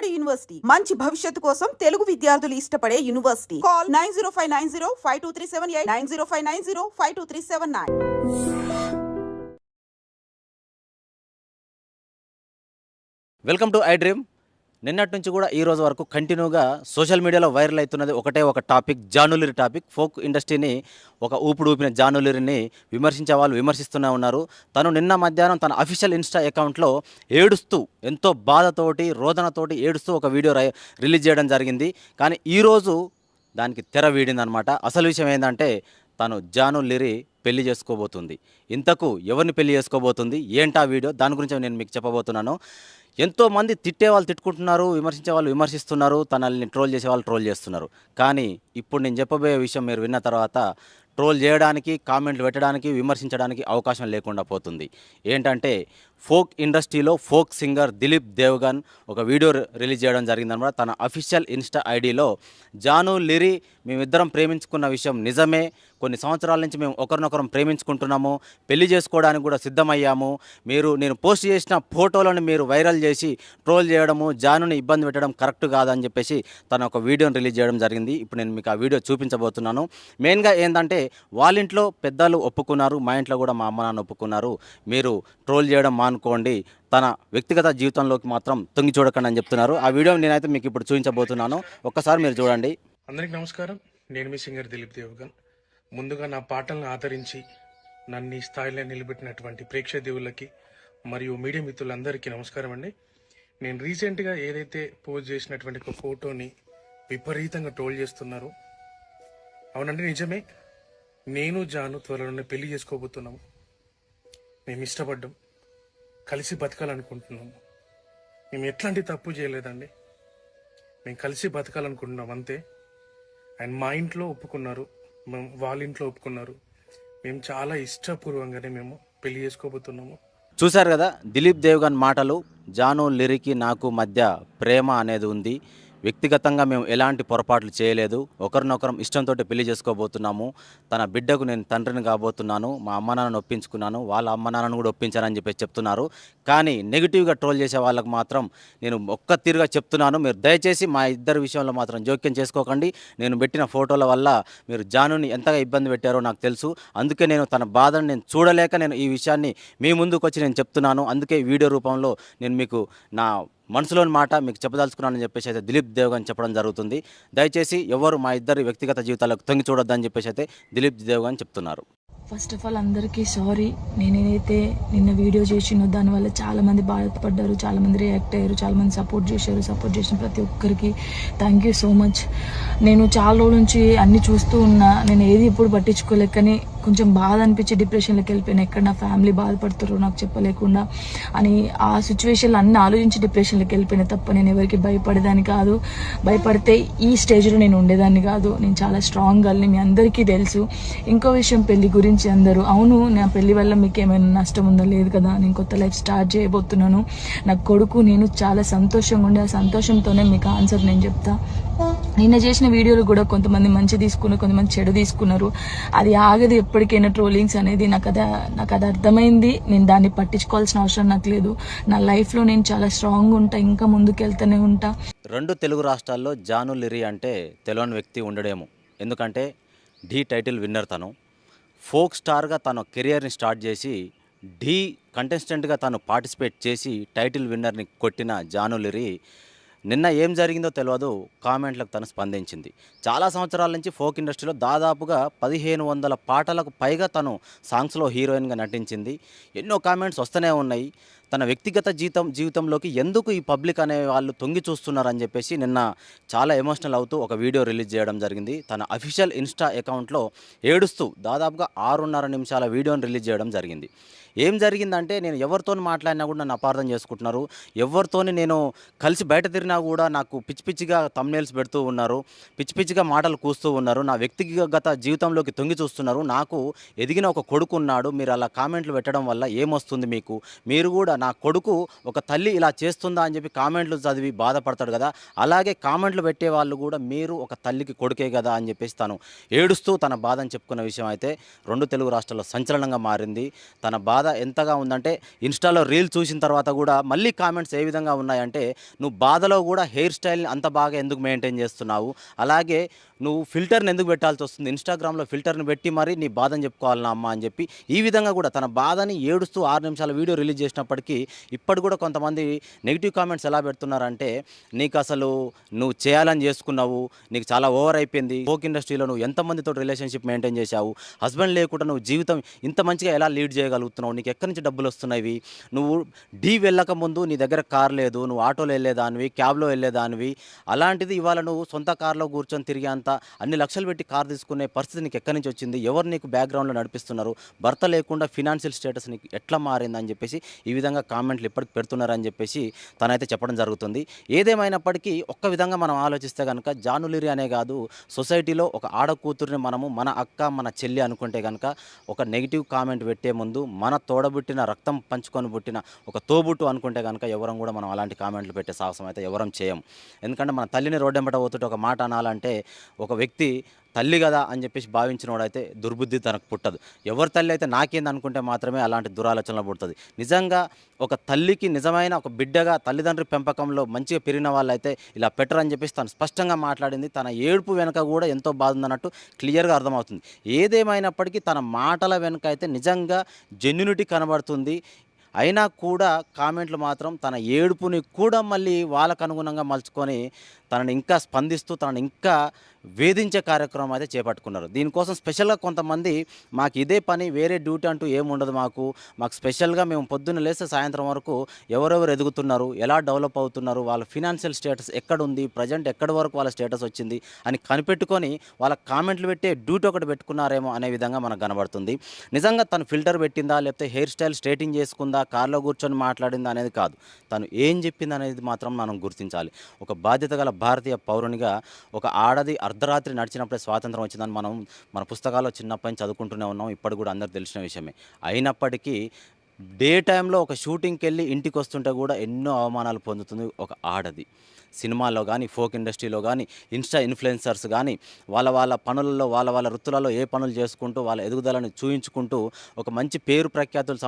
నాడు యూనివర్సిటీ మంచి భవిష్యత్తు కోసం తెలుగు విద్యార్థులు ఇష్టపడే university. Call 9059052378 9059052379. Welcome to I dream. నిన్నటి నుంచి కూడా ఈ రోజు వరకు కంటిన్యూగా సోషల్ మీడియాలో వైరల్ అవుతున్నది ఒక టాపిక్, జానులిరి టాపిక్. ఫోక్ ఇండస్ట్రీని ఒక ఊపిన జానులిరిని విమర్శించే వాళ్ళు విమర్శిస్తూనే ఉన్నారు. తను నిన్న మధ్యాహ్నం తన అఫీషియల్ ఇన్స్టా అకౌంట్లో ఏడుస్తూ, ఎంతో బాధతోటి రోదనతోటి ఏడుస్తూ ఒక వీడియో రిలీజ్ చేయడం జరిగింది. కానీ ఈరోజు దానికి తెర వీడిందనమాట. అసలు విషయం ఏంటంటే తను జానులిరి పెళ్లి చేసుకోబోతుంది. ఇంతకు ఎవరిని పెళ్లి చేసుకోబోతుంది, ఏంటా వీడియో, దాని గురించి నేను మీకు చెప్పబోతున్నాను. ఎంతోమంది తిట్టే వాళ్ళు తిట్టుకుంటున్నారు, విమర్శించే వాళ్ళు విమర్శిస్తున్నారు, తనల్ని ట్రోల్ చేసే వాళ్ళు ట్రోల్ చేస్తున్నారు. కానీ ఇప్పుడు నేను చెప్పబోయే విషయం మీరు విన్న తర్వాత ట్రోల్ చేయడానికి, కామెంట్లు పెట్టడానికి, విమర్శించడానికి అవకాశం లేకుండా పోతుంది. ఏంటంటే ఫోక్ ఇండస్ట్రీలో ఫోక్ సింగర్ దిలీప్ దేవ్గన్ ఒక వీడియో రిలీజ్ చేయడం జరిగిందన్నమాట. తన అఫీషియల్ ఇన్స్టా ఐడిలో జానులిరి మేమిద్దరం ప్రేమించుకున్న విషయం నిజమే, కొన్ని సంవత్సరాల నుంచి మేము ఒకరినొకరం ప్రేమించుకుంటున్నాము, పెళ్లి చేసుకోవడానికి కూడా సిద్ధమయ్యాము, నేను పోస్ట్ చేసిన ఫోటోలను మీరు వైరల్ చేసి ట్రోల్ చేయడము, జానుని ఇబ్బంది పెట్టడం కరెక్ట్ కాదని చెప్పేసి తన ఒక వీడియోని రిలీజ్ చేయడం జరిగింది. ఇప్పుడు నేను మీకు ఆ వీడియో చూపించబోతున్నాను. మెయిన్గా ఏంటంటే వాళ్ళ ఇంట్లో పెద్దలు ఒప్పుకున్నారు, మా ఇంట్లో కూడా మా అమ్మ నాన్న ఒప్పుకున్నారు, మీరు ట్రోల్ చేయడం మానుకోండి, తన వ్యక్తిగత జీవితంలోకి మాత్రం తొంగి చూడకండి అని చెప్తున్నారు. ఆ వీడియో నేనైతే మీకు ఇప్పుడు చూపించబోతున్నాను, ఒక్కసారి మీరు చూడండి. అందరికి నమస్కారం, నేను మీ సింగర్ దిలీప్ దేవ్గన్. ముందుగా నా పాటలను ఆదరించి నన్ను ఈ స్థాయిలో నిలబెట్టినటువంటి ప్రేక్షక దేవుళ్ళకి మరియు మీడియా మిత్రులందరికీ నమస్కారం అండి. నేను రీసెంట్గా ఏదైతే పోస్ట్ చేసినటువంటి ఒక ఫోటోని విపరీతంగా ట్రోల్ చేస్తున్నారు. అవునండి, నిజమే. నేను జాను త్వరలోనే పెళ్లి చేసుకోబోతున్నాము. మేము ఇష్టపడ్డాం, కలిసి బతకాలనుకుంటున్నాము. మేము ఎట్లాంటి తప్పు చేయలేదండి, మేము కలిసి బతకాలనుకుంటున్నాం అంతే. అండ్ మా ఇంట్లో ఒప్పుకున్నారు, వాళ్ళ ఇంట్లో ఒప్పుకున్నారు. మేము చాలా ఇష్టపూర్వకంగానే మేము పెళ్లి చేసుకోబోతున్నాము. చూశారు కదా దిలీప్ దేవ్గన్ మాటలు. జానులిరికి నాకు మధ్య ప్రేమ అనేది ఉంది, వ్యక్తిగతంగా మేము ఎలాంటి పొరపాట్లు చేయలేదు, ఒకరినొకరం ఇష్టంతో పెళ్లి చేసుకోబోతున్నాము, తన బిడ్డకు నేను తండ్రిని కాబోతున్నాను, మా అమ్మ నాన్నను ఒప్పించుకున్నాను, వాళ్ళ అమ్మ నాన్నను కూడా ఒప్పించానని చెప్పేసి చెప్తున్నారు. కానీ నెగిటివ్గా ట్రోల్ చేసే వాళ్ళకు మాత్రం నేను ఒక్క తీరుగా చెప్తున్నాను, మీరు దయచేసి మా ఇద్దరి విషయంలో మాత్రం జోక్యం చేసుకోకండి. నేను పెట్టిన ఫోటోల వల్ల మీరు జానుని ఎంతగా ఇబ్బంది పెట్టారో నాకు తెలుసు. అందుకే నేను తన బాధను నేను చూడలేక నేను ఈ విషయాన్ని మీ ముందుకు వచ్చి నేను చెప్తున్నాను. అందుకే వీడియో రూపంలో నేను మీకు నా మనసులోని మాట మీకు చెప్పదలుచుకున్నానని చెప్పేసి అయితే దిలీప్ దేవ్గన్ చెప్పడం జరుగుతుంది. దయచేసి ఎవరు మా ఇద్దరి వ్యక్తిగత జీవితాలకు తొంగి చూడొద్దని చెప్పేసి అయితే దిలీప్ దేవ్గన్ చెప్తున్నారు. ఫస్ట్ ఆఫ్ ఆల్ అందరికీ సారీ. నేనేదైతే నిన్న వీడియో చేసినో దానివల్ల చాలామంది బాధపడ్డారు, చాలామంది రియాక్ట్ అయ్యారు, చాలామంది సపోర్ట్ చేశారు. సపోర్ట్ చేసిన ప్రతి ఒక్కరికి థ్యాంక్ యూ సో మచ్. నేను చాలా రోజుల నుంచి అన్ని చూస్తూ ఉన్నా, నేను ఏది ఇప్పుడు పట్టించుకోలేక, కానీ కొంచెం బాధ అనిపించి డిప్రెషన్లోకి వెళ్ళిపోయాను. ఎక్కడ నా ఫ్యామిలీ బాధపడుతారో నాకు చెప్పలేకుండా అని ఆ సిచ్యువేషన్లో అన్ని ఆలోచించి డిప్రెషన్లోకి వెళ్ళిపోయినా తప్ప నేను ఎవరికి భయపడేదాన్ని కాదు. భయపడితే ఈ స్టేజ్లో నేను ఉండేదాన్ని కాదు. నేను చాలా స్ట్రాంగ్ గర్ల్ని, మీ అందరికీ తెలుసు. ఇంకో విషయం, పెళ్లి గురించి అందరూ అవును, నా పెళ్లి వల్ల మీకు ఏమైనా నష్టం ఉందా? లేదు కదా. నేను కొత్త లైఫ్ స్టార్ట్ చేయబోతున్నాను. నా కొడుకు నేను చాలా సంతోషంగా ఉండే, ఆ సంతోషంతోనే మీకు ఆన్సర్ నేను చెప్తా. నిన్న చేసిన వీడియోలు కూడా కొంతమంది మంచి తీసుకున్నారు, కొంతమంది చెడు తీసుకున్నారు. అది ఆగదు ఎప్పటికైనా ట్రోలింగ్స్ అనేది. నాకు అది అర్థమైంది. నేను దాన్ని పట్టించుకోవాల్సిన అవసరం నాకు లేదు. నా లైఫ్లో నేను చాలా స్ట్రాంగ్ ఉంటా, ఇంకా ముందుకు వెళ్తూనే ఉంటా. 2 తెలుగు రాష్ట్రాల్లో జానులిరి అంటే తెలియని వ్యక్తి ఉండడేమో. ఎందుకంటే ఢీ టైటిల్ విన్నర్ తను. ఫోక్ స్టార్గా తన కెరియర్ని స్టార్ట్ చేసి ఢీ కంటెస్టెంట్గా తను పార్టిసిపేట్ చేసి టైటిల్ విన్నర్ని కొట్టిన జానులిరి నిన్న ఏం జరిగిందో తెలియదు, కామెంట్లకు తను స్పందించింది. చాలా సంవత్సరాల నుంచి ఫోక్ ఇండస్ట్రీలో దాదాపుగా 1500 పాటలకు పైగా తను సాంగ్స్లో హీరోయిన్గా నటించింది. ఎన్నో కామెంట్స్ వస్తూనే ఉన్నాయి. తన వ్యక్తిగత జీవితంలోకి ఎందుకు ఈ పబ్లిక్ అనే వాళ్ళు తొంగి చూస్తున్నారని చెప్పేసి నిన్న చాలా ఎమోషనల్ అవుతూ ఒక వీడియో రిలీజ్ చేయడం జరిగింది. తన అఫీషియల్ ఇన్స్టా అకౌంట్లో ఏడుస్తూ దాదాపుగా 6.5 నిమిషాల వీడియోని రిలీజ్ చేయడం జరిగింది. ఏం జరిగిందంటే, నేను ఎవరితో మాట్లాడినా కూడా నన్ను అపార్థం చేసుకుంటున్నారు, ఎవరితోని నేను కలిసి బయట తిరిగినా కూడా నాకు పిచ్చిగా థంబ్నెయిల్స్ పెడుతూ ఉన్నారు, పిచ్చిగా మాటలు కూస్తూ ఉన్నారు, నా వ్యక్తిగత జీవితంలోకి తొంగి చూస్తున్నారు. నాకు ఎదిగిన ఒక కొడుకు ఉన్నాడు, మీరు అలా కామెంట్లు పెట్టడం వల్ల ఏమొస్తుంది మీకు? మీరు కూడా నా కొడుకు ఒక తల్లి ఇలా చేస్తుందా అని చెప్పి కామెంట్లు చదివి బాధపడతాడు కదా, అలాగే కామెంట్లు పెట్టే వాళ్ళు కూడా మీరు ఒక తల్లికి కొడుకే కదా అని చెప్పేసి తను ఏడుస్తూ తన బాధని చెప్పుకున్న విషయం అయితే 2 తెలుగు రాష్ట్రాల్లో సంచలనంగా మారింది. తన బాధ ఎంతగా ఉందంటే ఇన్స్టాలో రీల్ చూసిన తర్వాత కూడా మళ్ళీ కామెంట్స్ ఏ విధంగా ఉన్నాయంటే, నువ్వు బాధలో కూడా హెయిర్ స్టైల్ని అంత బాగా ఎందుకు మెయింటైన్ చేస్తున్నావు, అలాగే నువ్వు ఫిల్టర్ని ఎందుకు పెట్టాల్సి వస్తుంది, ఇన్స్టాగ్రామ్లో ఫిల్టర్ని పెట్టి మరి నీ బాధని చెప్పుకోవాలన్నా అమ్మ అని చెప్పి ఈ విధంగా కూడా తన బాధని ఏడుస్తూ 6 నిమిషాల వీడియో రిలీజ్ చేసినప్పటికీ ఇప్పటి కూడా కొంతమంది నెగిటివ్ కామెంట్స్ ఎలా పెడుతున్నారంటే, నీకు అసలు నువ్వు చేయాలని చేసుకున్నావు, నీకు చాలా ఓవర్ అయిపోయింది, ఫోక్ ఇండస్ట్రీలో నువ్వు ఎంతమందితో రిలేషన్షిప్ మెయింటైన్ చేశావు, హస్బెండ్ లేకుండా నువ్వు జీవితం ఇంత మంచిగా ఎలా లీడ్ చేయగలుగుతున్నావు, నీకు ఎక్కడి నుంచి డబ్బులు వస్తున్నాయి, నువ్వు డీ వెళ్ళక ముందు నీ దగ్గర కార్ లేదు, నువ్వు ఆటోలో వెళ్ళేదానివి, క్యాబ్లో వెళ్ళేదానివి, అలాంటిది ఇవాళ నువ్వు సొంత కార్లో కూర్చొని తిరిగేంత అన్ని లక్షలు పెట్టి కార్ తీసుకునే పరిస్థితి నీకు ఎక్కడి నుంచి వచ్చింది, ఎవరు నీకు బ్యాక్గ్రౌండ్లో నడిపిస్తున్నారు, భర్త లేకుండా ఫినాన్షియల్ స్టేటస్ నీకు ఎట్లా మారిందని చెప్పేసి ఈ విధంగా కామెంట్లు ఇప్పటికి పెడుతున్నారని చెప్పేసి తనైతే చెప్పడం జరుగుతుంది. ఏదేమైనప్పటికీ ఒక్క విధంగా మనం ఆలోచిస్తే కనుక జానులిరి అనే కాదు, సొసైటీలో ఒక ఆడకూతురిని మనము మన అక్క మన చెల్లి అనుకుంటే కనుక ఒక నెగిటివ్ కామెంట్ పెట్టే ముందు మన తోడబుట్టిన రక్తం పంచుకొని పుట్టిన ఒక తోబుట్టు అనుకుంటే కనుక ఎవరం కూడా మనం అలాంటి కామెంట్లు పెట్టే సాహసం అయితే ఎవరం చేయం. ఎందుకంటే మన తల్లిని రోడ్డెంబట పోతుంటే ఒక మాట అనాలంటే ఒక వ్యక్తి తల్లి కదా అని చెప్పేసి భావించిన వాడైతే దుర్బుద్ధి తనకు పుట్టదు. ఎవరి తల్లి అయితే నాకేంది అనుకుంటే మాత్రమే అలాంటి దురాలోచనలు పుడుతుంది. నిజంగా ఒక తల్లికి నిజమైన ఒక బిడ్డగా తల్లిదండ్రి పెంపకంలో మంచిగా పెరిగిన వాళ్ళైతే ఇలా పెట్టరని చెప్పేసి తను స్పష్టంగా మాట్లాడింది. తన ఏడుపు వెనుక కూడా ఎంతో బాధ ఉందన్నట్టు క్లియర్గా అర్థమవుతుంది. ఏదేమైనప్పటికీ తన మాటల వెనుక అయితే నిజంగా జెన్యూనిటీ కనబడుతుంది. అయినా కూడా కామెంట్లు మాత్రం తన ఏడుపుని కూడా మళ్ళీ వాళ్ళకు అనుగుణంగా మలుచుకొని తనని ఇంకా స్పందిస్తూ తనని ఇంకా వేధించే కార్యక్రమం అయితే చేపట్టుకున్నారు. దీనికోసం స్పెషల్గా కొంతమంది మాకు ఇదే పని, వేరే డ్యూటీ అంటూ ఏముండదు, మాకు స్పెషల్గా మేము పొద్దున్న లేస్తే సాయంత్రం వరకు ఎవరెవరు ఎదుగుతున్నారు, ఎలా డెవలప్ అవుతున్నారు, వాళ్ళ ఫినాన్షియల్ స్టేటస్ ఎక్కడుంది, ప్రజెంట్ ఎక్కడి వరకు వాళ్ళ స్టేటస్ వచ్చింది అని కనిపెట్టుకొని వాళ్ళ కామెంట్లు పెట్టే డ్యూటీ ఒకటి పెట్టుకున్నారేమో అనే విధంగా మనకు కనబడుతుంది. నిజంగా తను ఫిల్టర్ పెట్టిందా, లేకపోతే హెయిర్ స్టైల్ స్ట్రైటింగ్ చేసుకుందా, కార్లో కూర్చొని మాట్లాడిందా అనేది కాదు, తను ఏం చెప్పింది అనేది మాత్రం మనం గుర్తించాలి. ఒక బాధ్యత గల భారతీయ పౌరునిగా ఒక ఆడది అర్ధరాత్రి నడిచినప్పుడే స్వాతంత్రం వచ్చిందని మనం మన పుస్తకాల్లో చిన్నప్పటి నుంచి చదువుకుంటూనే ఉన్నాం. ఇప్పటికి కూడా అందరికి తెలిసిన విషయమే. అయినప్పటికీ డే టైంలో ఒక షూటింగ్కి వెళ్ళి ఇంటికి వస్తుంటే కూడా ఎన్నో అవమానాలు పొందుతుంది ఒక ఆడది. సినిమాల్లో కానీ, ఫోక్ ఇండస్ట్రీలో కానీ, ఇన్స్టా ఇన్ఫ్లుయెన్సర్స్ కానీ వాళ్ళ పనులలో వాళ్ళ వృత్తులలో ఏ పనులు చేసుకుంటూ వాళ్ళ ఎదుగుదలను చూయించుకుంటూ ఒక మంచి పేరు ప్రఖ్యాతులు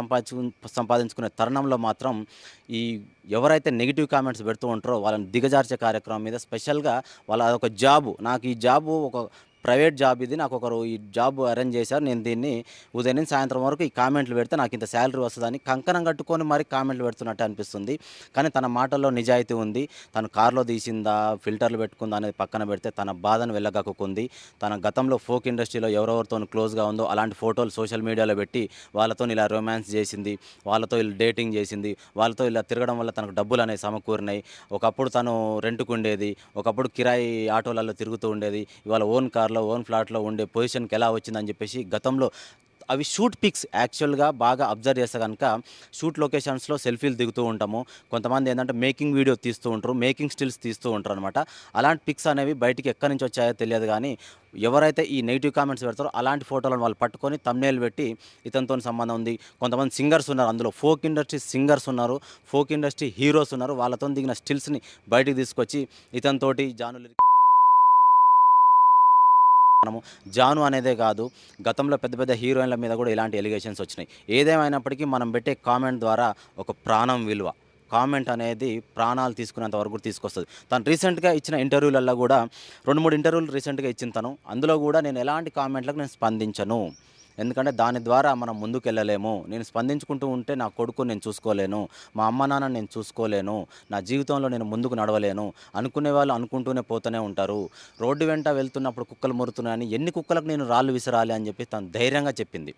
సంపాదించుకునే తరుణంలో మాత్రం ఈ ఎవరైతే నెగిటివ్ కామెంట్స్ పెడుతూ ఉంటారో వాళ్ళని దిగజార్చే కార్యక్రమం మీద స్పెషల్గా వాళ్ళ అదొక జాబు, నాకు ఈ జాబు ఒక ప్రైవేట్ జాబ్, ఇది నాకు ఒకరు ఈ జాబ్ అరేంజ్ చేశారు, నేను దీన్ని ఉదయం నుంచి సాయంత్రం వరకు ఈ కామెంట్లు పెడితే నాకు ఇంత శాలరీ వస్తుందని కంకణం కట్టుకొని మరి కామెంట్లు పెడుతున్నట్టు అనిపిస్తుంది. కానీ తన మాటల్లో నిజాయితీ ఉంది. తను కార్లో తీసిందా, ఫిల్టర్లు పెట్టుకుందా అనేది పక్కన పెడితే తన బాధను వెళ్ళగక్కుంది. తన గతంలో ఫోక్ ఇండస్ట్రీలో ఎవరెవరితో క్లోజ్గా ఉందో అలాంటి ఫోటోలు సోషల్ మీడియాలో పెట్టి వాళ్ళతో ఇలా రొమాన్స్ చేసింది, వాళ్ళతో ఇలా డేటింగ్ చేసింది, వాళ్ళతో ఇలా తిరగడం వల్ల తనకు డబ్బులు అనేవి సమకూరినాయి. ఒకప్పుడు తను రెంట్కు ఉండేది, ఒకప్పుడు కిరాయి ఆటోలలో తిరుగుతూ ఉండేది, ఇవాళ ఓన్ కార్లో ఓన్ ఫ్లాట్లో ఉండే పొజిషన్కి ఎలా వచ్చిందని చెప్పేసి గతంలో అవి షూట్ పిక్స్ యాక్చువల్గా బాగా అబ్జర్వ్ చేస్తే కనుక షూట్ లొకేషన్స్లో సెల్ఫీలు దిగుతూ ఉంటాము. కొంతమంది ఏంటంటే మేకింగ్ వీడియో తీస్తూ ఉంటారు, మేకింగ్ స్టిల్స్ తీస్తూ ఉంటారు అనమాట. అలాంటి పిక్స్ అనేవి బయటికి ఎక్కడి నుంచి వచ్చాయో తెలియదు. కానీ ఎవరైతే ఈ నెగిటివ్ కామెంట్స్ పెడతారో అలాంటి ఫోటోలను వాళ్ళు పట్టుకొని థంబ్నెయిల్ పెట్టి ఇతనితో సంబంధం ఉంది. కొంతమంది సింగర్స్ ఉన్నారు, అందులో ఫోక్ ఇండస్ట్రీ సింగర్స్ ఉన్నారు, ఫోక్ ఇండస్ట్రీ హీరోస్ ఉన్నారు, వాళ్ళతో దిగిన స్టిల్స్ని బయటికి తీసుకొచ్చి ఇతనితోటి జానులిరి మనము జాను అనేదే కాదు, గతంలో పెద్ద పెద్ద హీరోయిన్ల మీద కూడా ఇలాంటి ఎలిగేషన్స్ వచ్చినాయి. ఏదేమైనప్పటికీ మనం పెట్టే కామెంట్ ద్వారా ఒక ప్రాణం విలువ, కామెంట్ అనేది ప్రాణాలు తీసుకునేంత వరకు తీసుకొస్తుంది. తను రీసెంట్గా ఇచ్చిన ఇంటర్వ్యూలలో కూడా 2-3 ఇంటర్వ్యూలు రీసెంట్గా ఇచ్చిన తను, అందులో కూడా నేను ఎలాంటి కామెంట్లకు నేను స్పందించను, ఎందుకంటే దాని ద్వారా మనం ముందుకు వెళ్ళలేము, నేను స్పందించుకుంటూ ఉంటే నా కొడుకు నేను చూసుకోలేను, మా అమ్మ నాన్న నేను చూసుకోలేను, నా జీవితంలో నేను ముందుకు నడవలేను, అనుకునే వాళ్ళు అనుకుంటూనే పోతూనే ఉంటారు, రోడ్డు వెంట వెళ్తున్నప్పుడు కుక్కలు మురుతున్నాయని ఎన్ని కుక్కలకు నేను రాళ్ళు విసరాలి అని చెప్పి తను ధైర్యంగా చెప్పింది.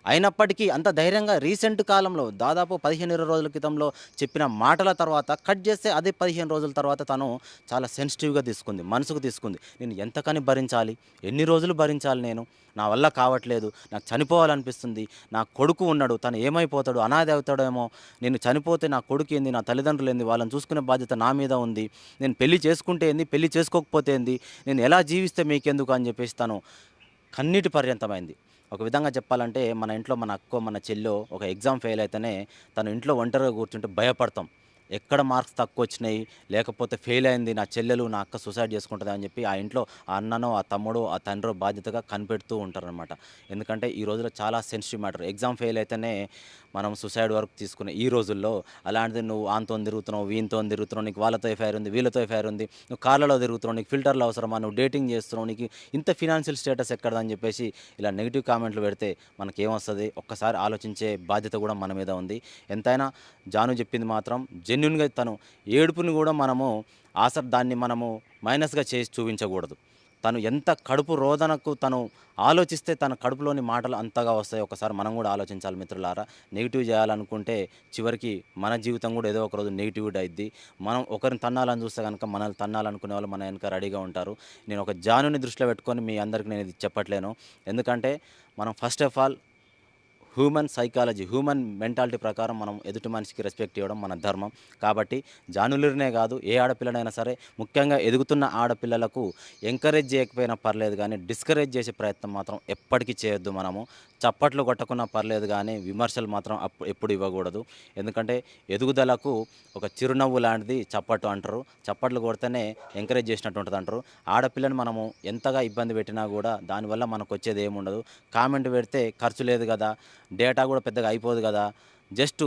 అయినప్పటికీ అంత ధైర్యంగా రీసెంట్ కాలంలో దాదాపు 15-20 రోజుల క్రితంలో చెప్పిన మాటల తర్వాత కట్ చేస్తే అదే 15 రోజుల తర్వాత తను చాలా సెన్సిటివ్గా తీసుకుంది, మనసుకు తీసుకుంది. నేను ఎంతకని భరించాలి, ఎన్ని రోజులు భరించాలి, నేను నా వల్ల కావట్లేదు, నాకు చనిపోవాలనిపిస్తుంది, నా కొడుకు ఉన్నాడు, తను ఏమైపోతాడు, అనాథ అవుతాడేమో, నేను చనిపోతే నా కొడుకు ఏంది, నా తల్లిదండ్రులు ఏంది, వాళ్ళని చూసుకునే బాధ్యత నా మీద ఉంది, నేను పెళ్లి చేసుకుంటే ఏంది, పెళ్లి చేసుకోకపోతే ఏంది, నేను ఎలా జీవిస్తే మీకెందుకు అని చెప్పేసి తను కన్నీటి పర్యంతమైంది. ఒక విధంగా చెప్పాలంటే మన ఇంట్లో మన అక్కో మన చెల్లో ఒక ఎగ్జామ్ ఫెయిల్ అయితేనే తను ఇంట్లో ఒంటరిగా కూర్చుంటే భయపడతాం. ఎక్కడ మార్క్స్ తక్కువ వచ్చినాయి, లేకపోతే ఫెయిల్ అయింది నా చెల్లెలు, నా అక్క సూసైడ్ చేసుకుంటది అని చెప్పి ఆ ఇంట్లో ఆ అన్ననో, ఆ తమ్ముడో, ఆ తండ్రో బాధ్యతగా కనిపెడుతూ ఉంటారనమాట. ఎందుకంటే ఈ రోజుల్లో చాలా సెన్సిటివ్ మ్యాటర్. ఎగ్జామ్ ఫెయిల్ అయితేనే మనం సూసైడ్ వరకు తీసుకునే ఈ రోజుల్లో, అలాంటిది నువ్వు ఆనితోని తిరుగుతున్నావు, వీనితోని తిరుగుతున్నావు, నీకు వాళ్ళతో ఎఫ్ఐఆర్ ఉంది, వీళ్ళతో ఎఫ్ఐఆర్ ఉంది, నువ్వు కార్లలో తిరుగుతున్నావు, నీకు ఫిల్టర్లు అవసరమా, నువ్వు డేటింగ్ చేస్తున్నావు, నీకు ఇంత ఫినాన్షియల్ స్టేటస్ ఎక్కడదని చెప్పేసి ఇలా నెగిటివ్ కామెంట్లు పెడితే మనకేమొస్తుంది? ఒక్కసారి ఆలోచించే బాధ్యత కూడా మన మీద ఉంది. ఎంతైనా జాను చెప్పింది మాత్రం జెన్యూన్గా తను ఏడుపుని కూడా దాన్ని మనము మైనస్గా చేసి చూపించకూడదు. తను ఎంత కడుపు రోదనకు తను ఆలోచిస్తే తన కడుపులోని మాటలు అంతగా వస్తాయి. ఒకసారి మనం కూడా ఆలోచించాలి మిత్రులారా. నెగిటివ్ చేయాలనుకుంటే చివరికి మన జీవితం కూడా ఏదో ఒక రోజు నెగిటివిటీ అయిద్ది. మనం ఒకరిని తన్నాలని చూస్తే కనుక మనల్ని తన్నాలనుకునే వాళ్ళు మన వెనక రెడీగా ఉంటారు. నేను ఒక జానుని దృష్టిలో పెట్టుకొని మీ అందరికీ నేను ఇది చెప్పట్లేను. ఎందుకంటే మనం first of all human psychology, human mentality ప్రకారం మనం ఎదుటి మనిషికి రెస్పెక్ట్ ఇవ్వడం మన ధర్మం. కాబట్టి జానులరినే కాదు, ఏ ఆడపిల్లనైనా సరే, ముఖ్యంగా ఎదుగుతున్న ఆడపిల్లలకు ఎంకరేజ్ చేయకపోయినా పర్లేదు కానీ డిస్కరేజ్ చేసే ప్రయత్నం మాత్రం ఎప్పటికీ చేయొద్దు. మనము చప్పట్లు కొట్టకున్నా పర్లేదు కానీ విమర్శలు మాత్రం ఎప్పుడు ఇవ్వకూడదు. ఎందుకంటే ఎదుగుదలకు ఒక చిరునవ్వు లాంటిది చప్పట్లు అంటారు. చప్పట్లు కొడితేనే ఎంకరేజ్ చేసినట్టు ఉంటుంది అంటారు. ఆడపిల్లని మనము ఎంతగా ఇబ్బంది పెట్టినా కూడా దానివల్ల మనకు వచ్చేది ఏముండదు. కామెంట్ పెడితే ఖర్చు లేదు కదా, డేటా కూడా పెద్దగా అయిపోదు కదా, జస్ట్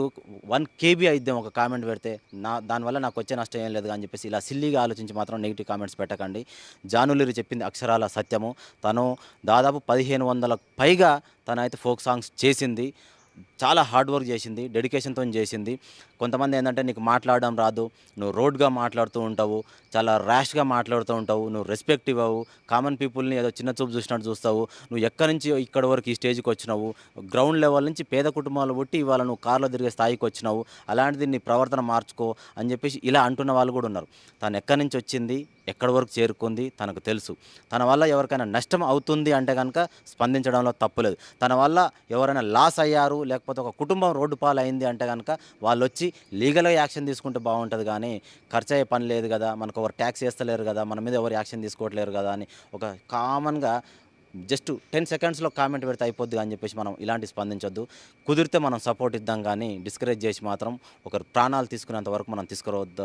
1 KB అయిద్దాం ఒక కామెంట్ పెడితే, దానివల్ల నాకు వచ్చే నష్టం ఏం లేదు అని చెప్పేసి ఇలా సిల్లీగా ఆలోచించి మాత్రం నెగిటివ్ కామెంట్స్ పెట్టకండి. జానులిరి చెప్పింది అక్షరాల సత్యము. తను దాదాపు 1500లకు పైగా తనైతే ఫోక్ సాంగ్స్ చేసింది. చాలా హార్డ్ వర్క్ చేసింది, డెడికేషన్తో చేసింది. కొంతమంది ఏంటంటే నీకు మాట్లాడడం రాదు, నువ్వు రోడ్గా మాట్లాడుతూ ఉంటావు, చాలా ర్యాష్గా మాట్లాడుతూ ఉంటావు, నువ్వు రెస్పెక్ట్ ఇవ్వవు, కామన్ పీపుల్ని ఏదో చిన్న చూపు చూసినట్టు చూస్తావు, నువ్వు ఎక్కడి నుంచి ఇక్కడి వరకు ఈ స్టేజ్కి వచ్చినావు, గ్రౌండ్ లెవెల్ నుంచి పేద కుటుంబాలు పుట్టి ఇవాళ నువ్వు కార్లో తిరిగే స్థాయికి వచ్చినావు, అలాంటిది నీ ప్రవర్తన మార్చుకో అని చెప్పేసి ఇలా అంటున్న వాళ్ళు కూడా ఉన్నారు. తను ఎక్కడి నుంచి వచ్చింది, ఎక్కడి వరకు చేరుకుంది తనకు తెలుసు. తన వల్ల ఎవరికైనా నష్టం అవుతుంది అంటే కనుక స్పందించడంలో తప్పులేదు. తన వల్ల ఎవరైనా లాస్ అయ్యారు, లేకపోతే ఒక కుటుంబం రోడ్డు పాలు అయింది అంటే కనుక వాళ్ళు వచ్చి లీగల్గా యాక్షన్ తీసుకుంటే బాగుంటుంది. కానీ ఖర్చు అయ్యే పని లేదు కదా, మనకు ఎవరు ట్యాక్స్ వేస్తలేరు కదా, మన మీద ఎవరు యాక్షన్ తీసుకోవట్లేరు కదా అని ఒక కామన్గా జస్ట్ 10 సెకండ్స్లో కామెంట్ పెడితే అయిపోద్ది అని చెప్పేసి మనం ఇలాంటి స్పందించొద్దు. కుదిరితే మనం సపోర్ట్ ఇద్దాం కానీ డిస్కరేజ్ చేసి మాత్రం ఒకరు ప్రాణాలు తీసుకునేంత వరకు మనం తీసుకురావద్దు.